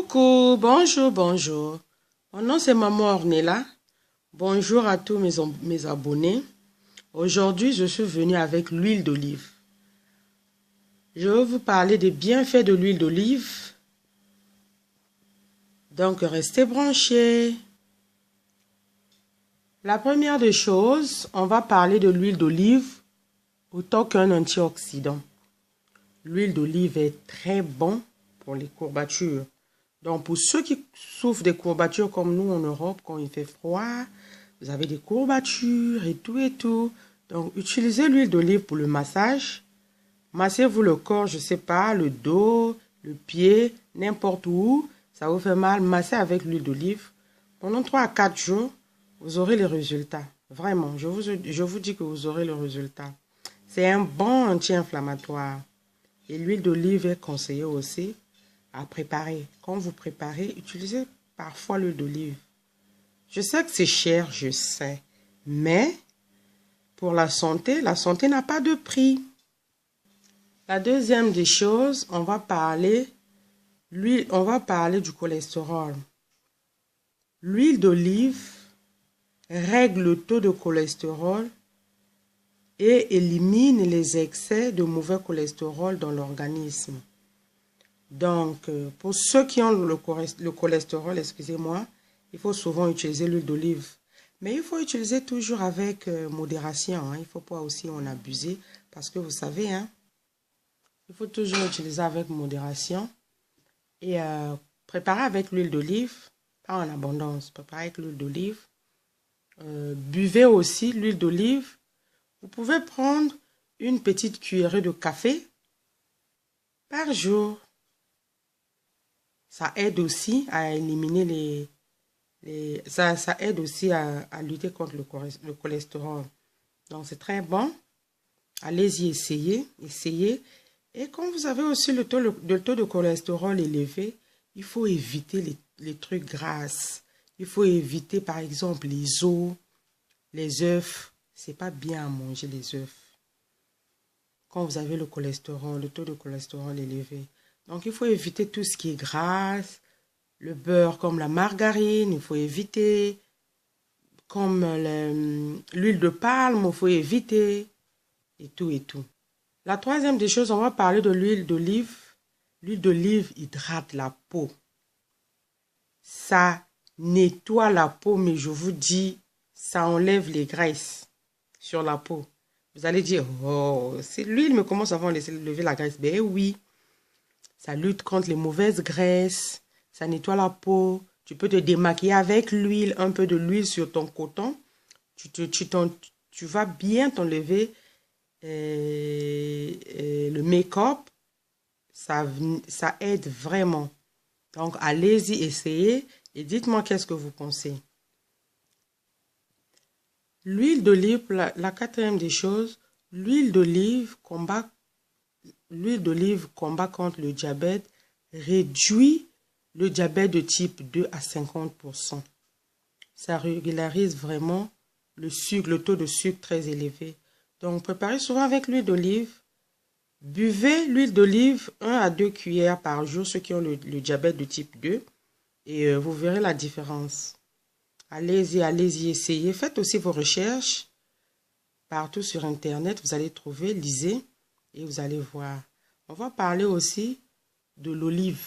Coucou, bonjour, bonjour. Mon nom c'est Maman Ornella. Bonjour à tous mes abonnés. Aujourd'hui, je suis venue avec l'huile d'olive. Je vais vous parler des bienfaits de l'huile d'olive. Donc, restez branchés. La première des choses, on va parler de l'huile d'olive autant qu'un antioxydant. L'huile d'olive est très bon pour les courbatures. Donc, pour ceux qui souffrent des courbatures comme nous en Europe, quand il fait froid, vous avez des courbatures et tout et tout. Donc, utilisez l'huile d'olive pour le massage. Massez-vous le corps, je ne sais pas, le dos, le pied, n'importe où. Ça vous fait mal, massez avec l'huile d'olive. Pendant 3 à 4 jours, vous aurez les résultats. Vraiment, je vous dis que vous aurez le résultat. C'est un bon anti-inflammatoire. Et l'huile d'olive est conseillée aussi à préparer. Quand vous préparez, utilisez parfois l'huile d'olive. Je sais que c'est cher, je sais. Mais pour la santé n'a pas de prix. La deuxième des choses, on va parler du cholestérol. L'huile d'olive règle le taux de cholestérol et élimine les excès de mauvais cholestérol dans l'organisme. Donc, pour ceux qui ont le cholestérol, excusez-moi, il faut souvent utiliser l'huile d'olive. Mais il faut utiliser toujours avec modération. Hein. Il ne faut pas aussi en abuser parce que vous savez, hein, il faut toujours utiliser avec modération. Et préparer avec l'huile d'olive, pas en abondance, préparer avec l'huile d'olive. Buvez aussi l'huile d'olive. Vous pouvez prendre une petite cuillerée de café par jour. Ça aide aussi à éliminer ça aide aussi à lutter contre le cholestérol. Donc, c'est très bon. Allez-y, essayez. Et quand vous avez aussi le taux de cholestérol élevé, il faut éviter les trucs gras. Il faut éviter, par exemple, les os, les œufs. C'est pas bien à manger les œufs. Quand vous avez le taux de cholestérol élevé. Donc, il faut éviter tout ce qui est gras, le beurre comme la margarine, il faut éviter, comme l'huile de palme, il faut éviter, et tout et tout. La troisième des choses, on va parler de l'huile d'olive. L'huile d'olive hydrate la peau. Ça nettoie la peau, mais je vous dis, ça enlève les graisses sur la peau. Vous allez dire, oh, c'est l'huile, mais comment ça va enlever la graisse? Ben oui. Ça lutte contre les mauvaises graisses, ça nettoie la peau. Tu peux te démaquiller avec l'huile, un peu de l'huile sur ton coton. Tu vas bien t'enlever le make-up. Ça aide vraiment. Donc, allez-y, essayez et dites-moi qu'est-ce que vous pensez. L'huile d'olive, la quatrième des choses, l'huile d'olive combat contre le diabète, réduit le diabète de type 2 à 50%. Ça régularise vraiment le taux de sucre très élevé. Donc, préparez souvent avec l'huile d'olive. Buvez l'huile d'olive 1 à 2 cuillères par jour, ceux qui ont le diabète de type 2. Et vous verrez la différence. Allez-y, essayez. Faites aussi vos recherches. Partout sur Internet, vous allez trouver, lisez et vous allez voir. On va parler aussi de l'olive.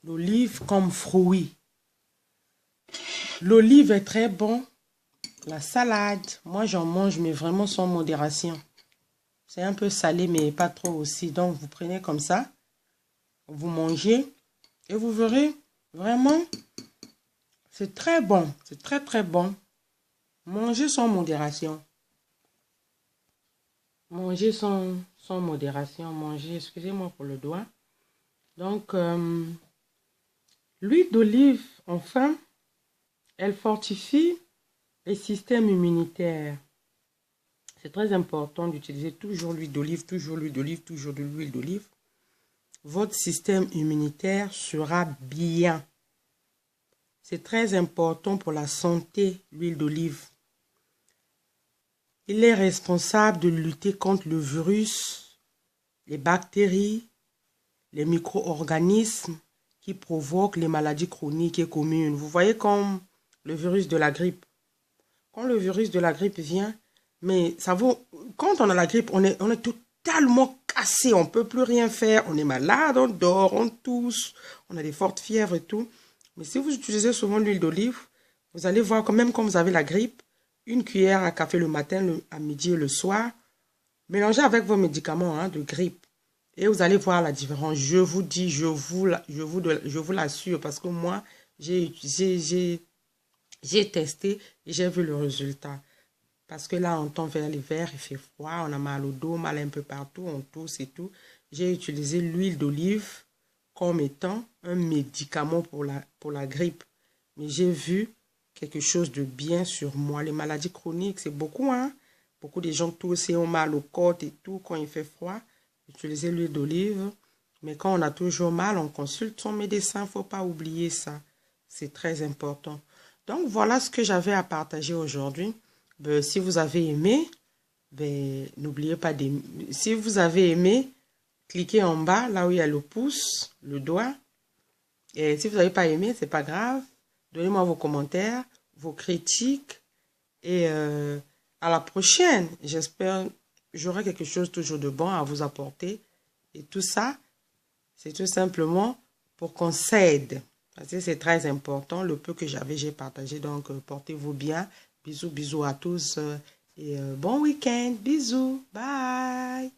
L'olive comme fruit. L'olive est très bon. La salade, moi j'en mange, mais vraiment sans modération. C'est un peu salé, mais pas trop aussi. Donc, vous prenez comme ça. Vous mangez. Et vous verrez, vraiment, c'est très bon. C'est très, très bon. Mangez sans modération. Mangez sans modération. Mangez, excusez-moi pour le doigt. Donc, l'huile d'olive, enfin, elle fortifie les systèmes immunitaires. C'est très important d'utiliser toujours l'huile d'olive, toujours l'huile d'olive, toujours de l'huile d'olive. Votre système immunitaire sera bien. C'est très important pour la santé, l'huile d'olive. Il est responsable de lutter contre le virus, les bactéries, les micro-organismes qui provoquent les maladies chroniques et communes. Vous voyez comme le virus de la grippe. Quand le virus de la grippe vient, mais ça vaut, quand on a la grippe, on est totalement cassé, on ne peut plus rien faire, on est malade, on dort, on tousse, on a des fortes fièvres et tout. Mais si vous utilisez souvent l'huile d'olive, vous allez voir que même quand vous avez la grippe, une cuillère à café le matin, à midi et le soir, mélangez avec vos médicaments de grippe. Et vous allez voir la différence. Je vous dis, je vous l'assure, parce que moi, j'ai testé et j'ai vu le résultat. Parce que là, on tend vers l'hiver, il fait froid, on a mal au dos, mal un peu partout, on tousse et tout. J'ai utilisé l'huile d'olive comme étant un médicament pour la grippe. Mais j'ai vu quelque chose de bien sur moi. Les maladies chroniques, c'est beaucoup, hein. Beaucoup de gens toussent et ont mal aux côtes et tout quand il fait froid. Utilisez l'huile d'olive. Mais quand on a toujours mal, on consulte son médecin. Il ne faut pas oublier ça. C'est très important. Donc, voilà ce que j'avais à partager aujourd'hui. Si vous avez aimé, n'oubliez pas d'aimer. Si vous avez aimé, cliquez en bas, là où il y a le pouce, le doigt. Et si vous n'avez pas aimé, c'est pas grave. Donnez-moi vos commentaires, vos critiques. Et à la prochaine. J'espère j'aurai quelque chose toujours de bon à vous apporter. Et tout ça, c'est tout simplement pour qu'on s'aide. Parce que c'est très important. Le peu que j'avais, j'ai partagé. Donc, portez-vous bien. Bisous, bisous à tous. Et bon week-end. Bisous. Bye.